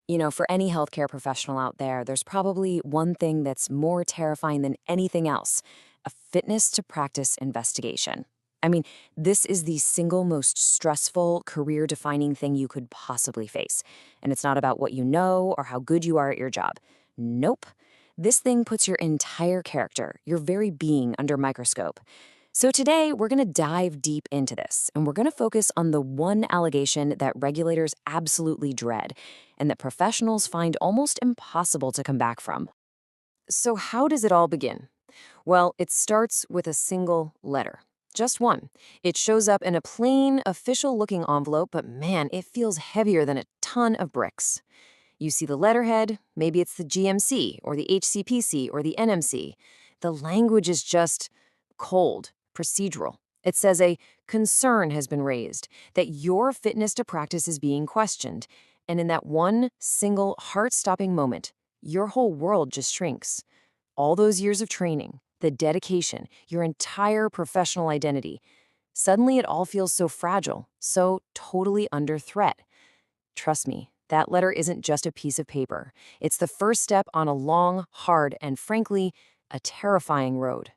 For any healthcare professional out there, there's probably one thing that's more terrifying than anything else: a fitness to practice investigation. I mean, this is the single most stressful, career defining thing you could possibly face. And it's not about what you know or how good you are at your job. Nope. This thing puts your entire character, your very being, under microscope. So today, we're going to dive deep into this, and we're going to focus on the one allegation that regulators absolutely dread and that professionals find almost impossible to come back from. So how does it all begin? Well, it starts with a single letter. Just one. It shows up in a plain, official-looking envelope, but man, it feels heavier than a ton of bricks. You see the letterhead, maybe it's the GMC or the HCPC or the NMC. The language is just cold, procedural. It says a concern has been raised, that your fitness to practice is being questioned. And in that one single heart-stopping moment, your whole world just shrinks. All those years of training, the dedication, your entire professional identity. Suddenly it all feels so fragile, so totally under threat. Trust me, that letter isn't just a piece of paper. It's the first step on a long, hard, and frankly, a terrifying road.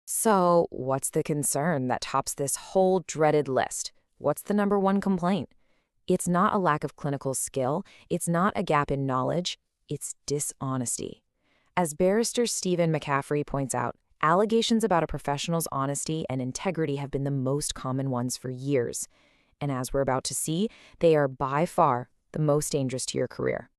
So, what's the concern that tops this whole dreaded list? What's the number one complaint? It's not a lack of clinical skill. It's not a gap in knowledge. It's dishonesty. As barrister Stephen McCaffrey points out, allegations about a professional's honesty and integrity have been the most common ones for years. And as we're about to see, they are by far the most dangerous to your career.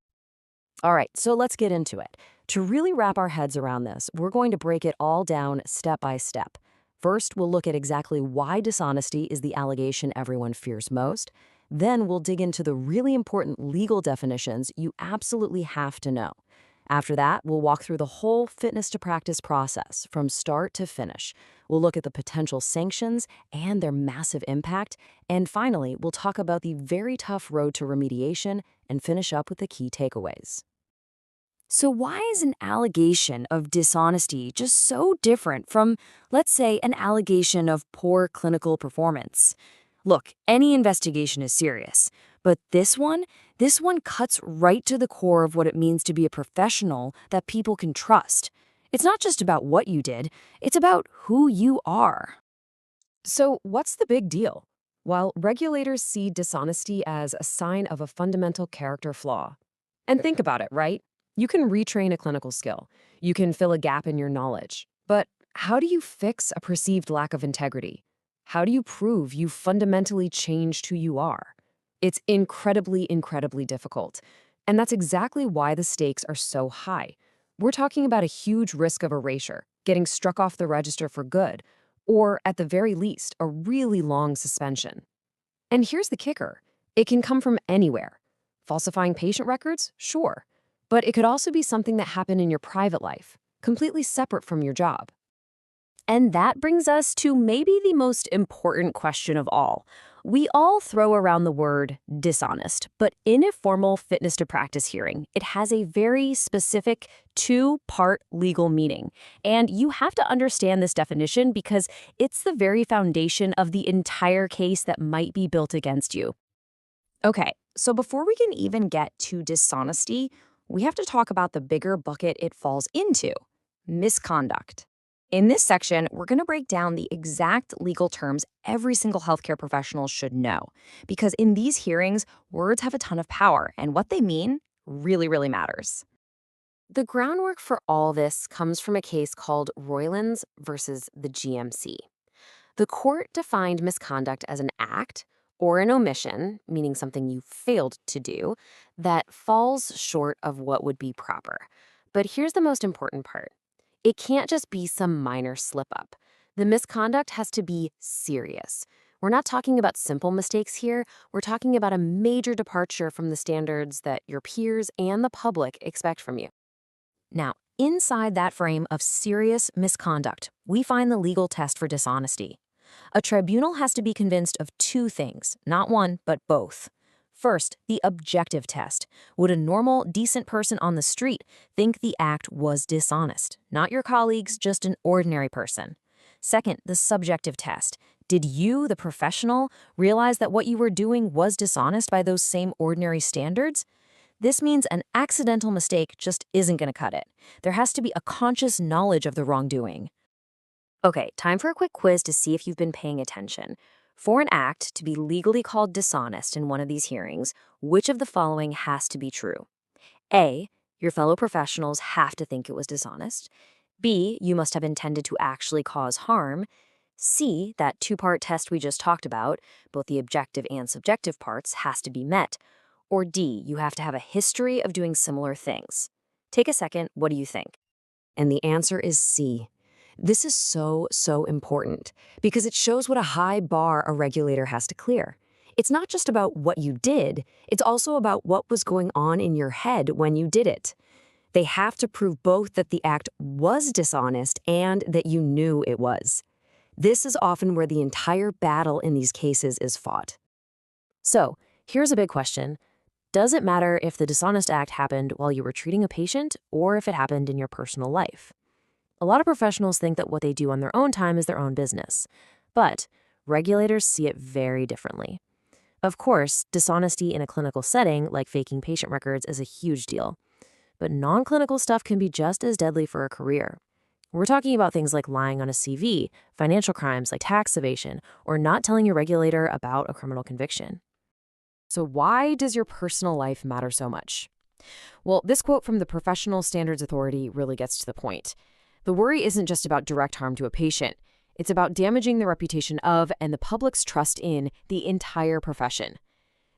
All right, so let's get into it. To really wrap our heads around this, we're going to break it all down step by step. First, we'll look at exactly why dishonesty is the allegation everyone fears most. Then we'll dig into the really important legal definitions you absolutely have to know. After that, we'll walk through the whole fitness to practice process from start to finish. We'll look at the potential sanctions and their massive impact. And finally, we'll talk about the very tough road to remediation and finish up with the key takeaways. So why is an allegation of dishonesty just so different from, let's say, an allegation of poor clinical performance? Look, any investigation is serious, but this one cuts right to the core of what it means to be a professional that people can trust. It's not just about what you did, it's about who you are. So, what's the big deal? While regulators see dishonesty as a sign of a fundamental character flaw. And think about it, right? You can retrain a clinical skill. You can fill a gap in your knowledge. But how do you fix a perceived lack of integrity? How do you prove you fundamentally changed who you are? It's incredibly, incredibly difficult. And that's exactly why the stakes are so high. We're talking about a huge risk of erasure, getting struck off the register for good, or at the very least, a really long suspension. And here's the kicker. It can come from anywhere. Falsifying patient records? Sure. But it could also be something that happened in your private life, completely separate from your job. And that brings us to maybe the most important question of all. We all throw around the word dishonest, but in a formal fitness to practice hearing, it has a very specific two-part legal meaning. And you have to understand this definition because it's the very foundation of the entire case that might be built against you. Okay, so before we can even get to dishonesty, we have to talk about the bigger bucket it falls into: misconduct. In this section, we're going to break down the exact legal terms every single healthcare professional should know, because in these hearings, words have a ton of power, and what they mean really, really matters. The groundwork for all this comes from a case called Roylands versus the GMC. The court defined misconduct as an act or an omission, meaning something you failed to do, that falls short of what would be proper. But here's the most important part. It can't just be some minor slip-up. The misconduct has to be serious. We're not talking about simple mistakes here. We're talking about a major departure from the standards that your peers and the public expect from you. Now, inside that frame of serious misconduct, we find the legal test for dishonesty. A tribunal has to be convinced of two things, not one, but both. First, the objective test. Would a normal, decent person on the street think the act was dishonest? Not your colleagues, just an ordinary person. Second, the subjective test. Did you, the professional, realize that what you were doing was dishonest by those same ordinary standards? This means an accidental mistake just isn't going to cut it. There has to be a conscious knowledge of the wrongdoing. Okay, time for a quick quiz to see if you've been paying attention. For an act to be legally called dishonest in one of these hearings, which of the following has to be true? A, your fellow professionals have to think it was dishonest. B, you must have intended to actually cause harm. C, that two-part test we just talked about, both the objective and subjective parts, has to be met. Or D, you have to have a history of doing similar things. Take a second, what do you think? And the answer is C. This is so important because it shows what a high bar a regulator has to clear. It's not just about what you did, it's also about what was going on in your head when you did it. They have to prove both that the act was dishonest and that you knew it was. This is often where the entire battle in these cases is fought. So, here's a big question. Does it matter if the dishonest act happened while you were treating a patient or if it happened in your personal life? A lot of professionals think that what they do on their own time is their own business, but regulators see it very differently. Of course, dishonesty in a clinical setting, like faking patient records, is a huge deal. But non-clinical stuff can be just as deadly for a career. We're talking about things like lying on a CV, financial crimes like tax evasion, or not telling your regulator about a criminal conviction. So why does your personal life matter so much? Well, this quote from the Professional Standards Authority really gets to the point. The worry isn't just about direct harm to a patient. It's about damaging the reputation of and the public's trust in the entire profession.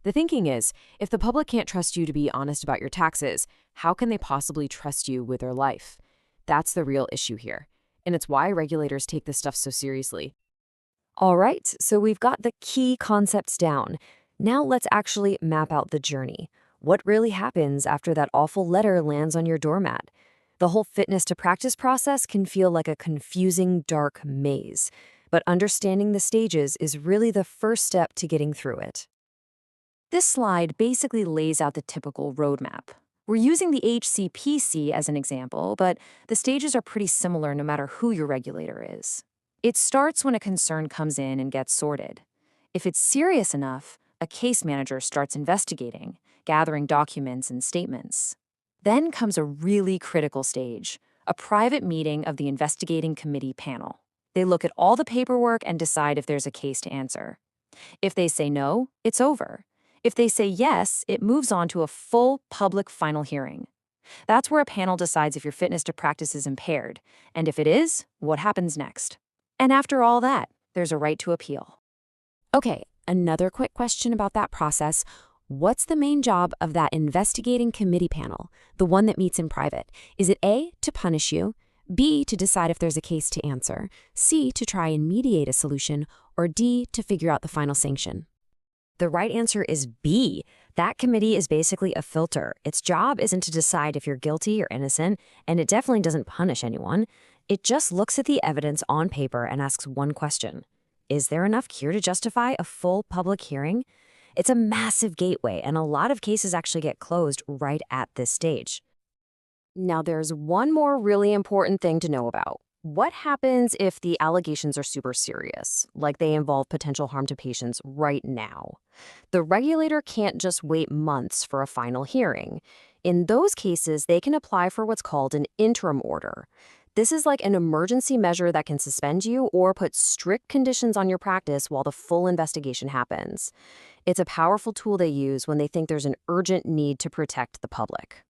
The thinking is, if the public can't trust you to be honest about your taxes, how can they possibly trust you with their life? That's the real issue here, and it's why regulators take this stuff so seriously. All right, so we've got the key concepts down. Now let's actually map out the journey. What really happens after that awful letter lands on your doormat? The whole fitness to practice process can feel like a confusing, dark maze, but understanding the stages is really the first step to getting through it. This slide basically lays out the typical roadmap. We're using the HCPC as an example, but the stages are pretty similar no matter who your regulator is. It starts when a concern comes in and gets sorted. If it's serious enough, a case manager starts investigating, gathering documents and statements. Then comes a really critical stage, a private meeting of the investigating committee panel. They look at all the paperwork and decide if there's a case to answer. If they say no, it's over. If they say yes, it moves on to a full public final hearing. That's where a panel decides if your fitness to practice is impaired, and if it is, what happens next. And after all that, there's a right to appeal. Okay, another quick question about that process. What's the main job of that investigating committee panel, the one that meets in private? Is it A, to punish you, B, to decide if there's a case to answer, C, to try and mediate a solution, or D, to figure out the final sanction? The right answer is B. That committee is basically a filter. Its job isn't to decide if you're guilty or innocent, and it definitely doesn't punish anyone. It just looks at the evidence on paper and asks one question. Is there enough here to justify a full public hearing? It's a massive gateway, and a lot of cases actually get closed right at this stage. Now, there's one more really important thing to know about. What happens if the allegations are super serious, like they involve potential harm to patients right now? The regulator can't just wait months for a final hearing. In those cases, they can apply for what's called an interim order. This is like an emergency measure that can suspend you or put strict conditions on your practice while the full investigation happens. It's a powerful tool they use when they think there's an urgent need to protect the public.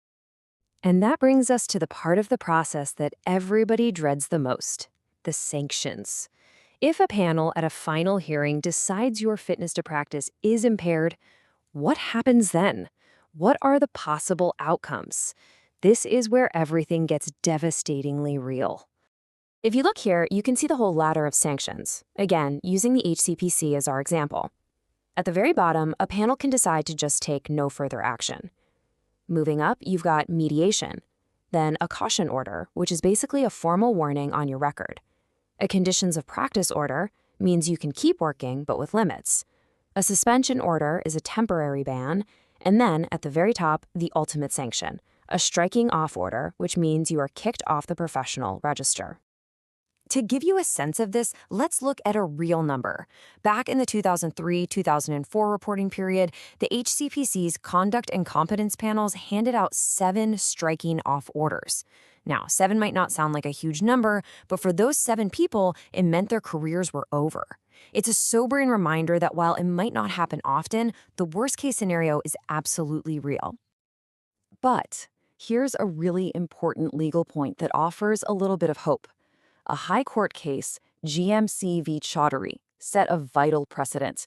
And that brings us to the part of the process that everybody dreads the most, the sanctions. If a panel at a final hearing decides your fitness to practice is impaired, what happens then? What are the possible outcomes? This is where everything gets devastatingly real. If you look here, you can see the whole ladder of sanctions, again, using the HCPC as our example. At the very bottom, a panel can decide to just take no further action. Moving up, you've got mediation, then a caution order, which is basically a formal warning on your record. A conditions of practice order means you can keep working, but with limits. A suspension order is a temporary ban, and then, at the very top, the ultimate sanction, a striking off order, which means you are kicked off the professional register. To give you a sense of this, let's look at a real number. Back in the 2003-2004 reporting period, the HCPC's Conduct and Competence panels handed out 7 striking off orders. Now, 7 might not sound like a huge number, but for those 7 people, it meant their careers were over. It's a sobering reminder that while it might not happen often, the worst-case scenario is absolutely real. But here's a really important legal point that offers a little bit of hope. A high court case, GMC v. Chaudhary, set a vital precedent.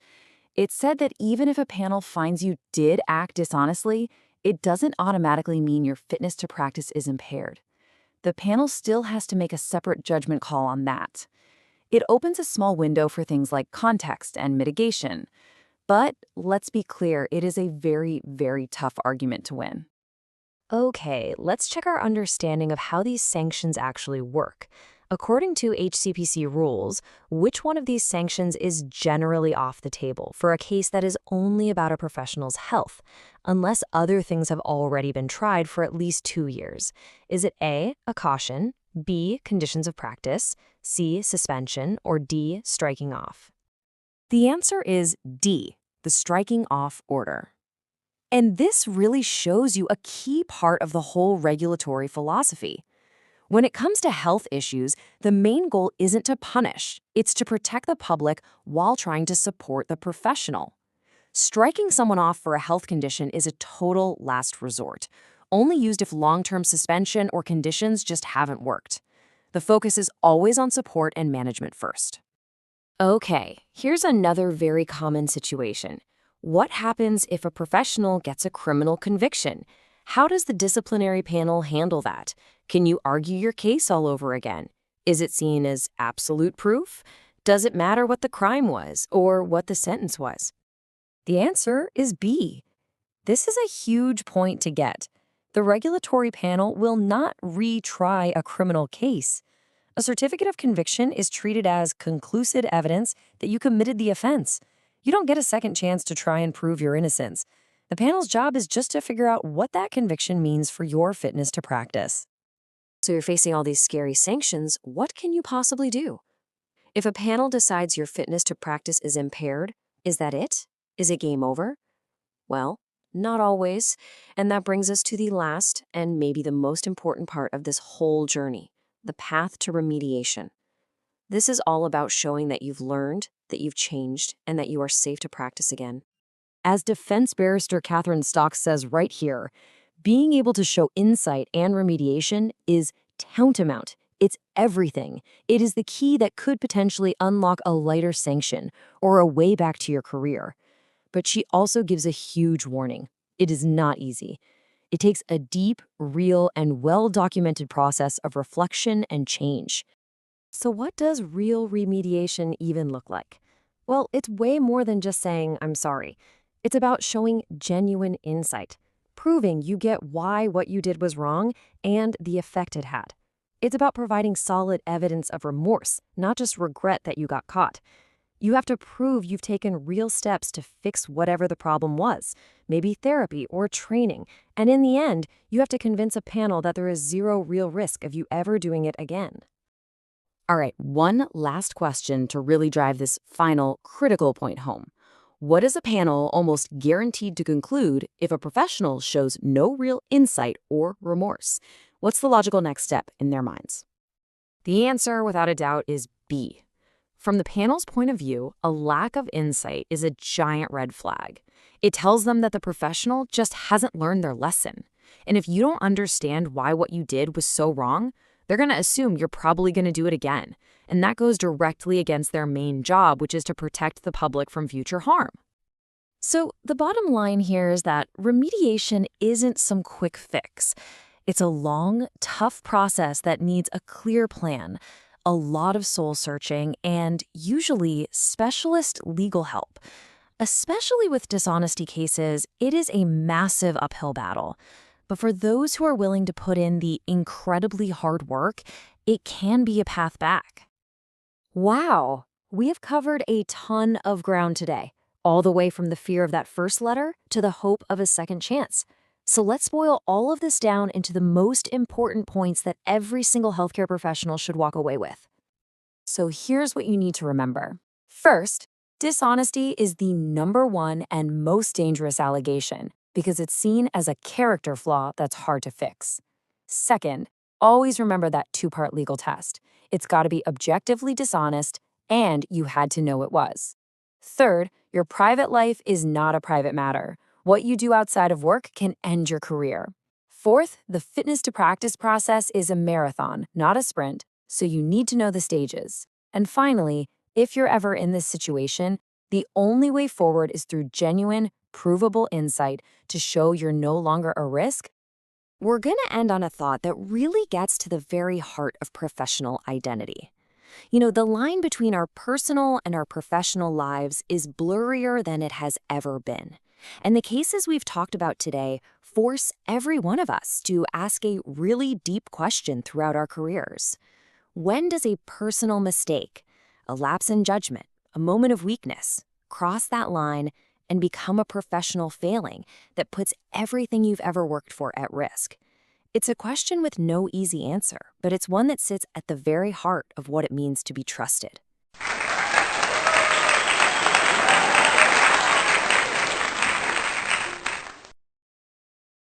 It said that even if a panel finds you did act dishonestly, it doesn't automatically mean your fitness to practice is impaired. The panel still has to make a separate judgment call on that. It opens a small window for things like context and mitigation. But let's be clear, it is a very, very tough argument to win. Okay, let's check our understanding of how these sanctions actually work. According to HCPC rules, which one of these sanctions is generally off the table for a case that is only about a professional's health, unless other things have already been tried for at least 2 years? Is it A, a caution, B, conditions of practice, C, suspension, or D, striking off? The answer is D, the striking off order. And this really shows you a key part of the whole regulatory philosophy. When it comes to health issues, the main goal isn't to punish, it's to protect the public while trying to support the professional. Striking someone off for a health condition is a total last resort, only used if long-term suspension or conditions just haven't worked. The focus is always on support and management first. Okay, here's another very common situation. What happens if a professional gets a criminal conviction? How does the disciplinary panel handle that? Can you argue your case all over again? Is it seen as absolute proof? Does it matter what the crime was or what the sentence was? The answer is B. This is a huge point to get. The regulatory panel will not retry a criminal case. A certificate of conviction is treated as conclusive evidence that you committed the offense. You don't get a second chance to try and prove your innocence. The panel's job is just to figure out what that conviction means for your fitness to practice. So you're facing all these scary sanctions, what can you possibly do? If a panel decides your fitness to practice is impaired, is that it? Is it game over? Well, not always. And that brings us to the last and maybe the most important part of this whole journey, the path to remediation. This is all about showing that you've learned, that you've changed, and that you are safe to practice again. As defense barrister Catherine Stocks says right here, being able to show insight and remediation is tantamount. It's everything. It is the key that could potentially unlock a lighter sanction or a way back to your career. But she also gives a huge warning. It is not easy. It takes a deep, real, and well-documented process of reflection and change. So what does real remediation even look like? Well, it's way more than just saying, I'm sorry. It's about showing genuine insight, proving you get why what you did was wrong and the effect it had. It's about providing solid evidence of remorse, not just regret that you got caught. You have to prove you've taken real steps to fix whatever the problem was, maybe therapy or training, and in the end, you have to convince a panel that there is zero real risk of you ever doing it again. All right, one last question to really drive this final critical point home. What is a panel almost guaranteed to conclude if a professional shows no real insight or remorse? What's the logical next step in their minds? The answer, without a doubt, is B. From the panel's point of view, a lack of insight is a giant red flag. It tells them that the professional just hasn't learned their lesson. And if you don't understand why what you did was so wrong, they're going to assume you're probably going to do it again. And that goes directly against their main job, which is to protect the public from future harm. So the bottom line here is that remediation isn't some quick fix. It's a long, tough process that needs a clear plan, a lot of soul searching, and usually specialist legal help. Especially with dishonesty cases, it is a massive uphill battle. But for those who are willing to put in the incredibly hard work, it can be a path back. Wow, we have covered a ton of ground today, all the way from the fear of that first letter to the hope of a second chance. So let's boil all of this down into the most important points that every single healthcare professional should walk away with. So here's what you need to remember. First, dishonesty is the number one and most dangerous allegation because it's seen as a character flaw that's hard to fix. Second, always remember that two-part legal test. It's got to be objectively dishonest, and you had to know it was. Third, your private life is not a private matter. What you do outside of work can end your career. Fourth, the fitness to practice process is a marathon, not a sprint, so you need to know the stages. And finally, if you're ever in this situation, the only way forward is through genuine, provable insight to show you're no longer a risk. We're going to end on a thought that really gets to the very heart of professional identity. The line between our personal and our professional lives is blurrier than it has ever been. And the cases we've talked about today force every one of us to ask a really deep question throughout our careers. When does a personal mistake, a lapse in judgment, a moment of weakness, cross that line and become a professional failing that puts everything you've ever worked for at risk? It's a question with no easy answer, but it's one that sits at the very heart of what it means to be trusted.